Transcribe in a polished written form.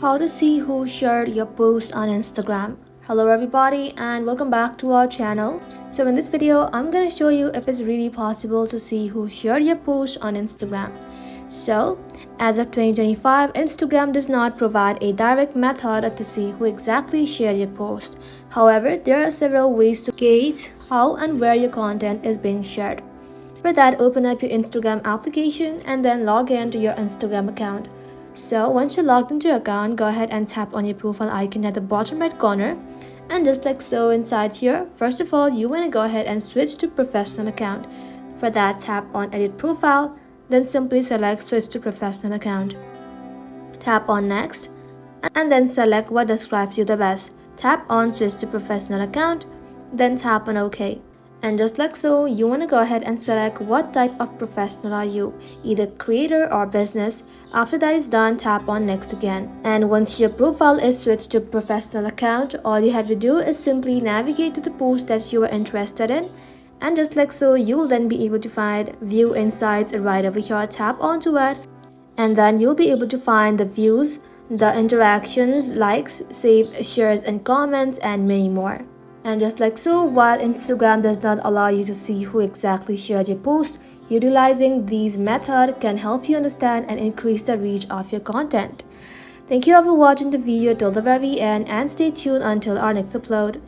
How to see who shared your post on Instagram. Hello everybody and welcome back to our channel. So in this video, I'm gonna show you if it's really possible to see who shared your post on Instagram. So, as of 2025, Instagram does not provide a direct method to see who exactly shared your post. However, there are several ways to gauge how and where your content is being shared. For that, open up your Instagram application and then log in to your Instagram account. So once you're logged into your account, go ahead and tap on your profile icon at the bottom right corner. And just like so inside here, first of all, you want to go ahead and switch to professional account. For that, tap on edit profile, then simply select switch to professional account. Tap on next, and then select what describes you the best. Tap on switch to professional account, then tap on OK. And just like so, you want to go ahead and select what type of professional are you, either creator or business. After that is done, tap on next again. And once your profile is switched to professional account, all you have to do is simply navigate to the post that you are interested in. And just like so, you'll then be able to find view insights right over here. Tap onto it, and then you'll be able to find the views, the interactions, likes, saved, shares and comments, and many more. And just like so, while Instagram does not allow you to see who exactly shared your post, utilizing these methods can help you understand and increase the reach of your content. Thank you all for watching the video till the very end and stay tuned until our next upload.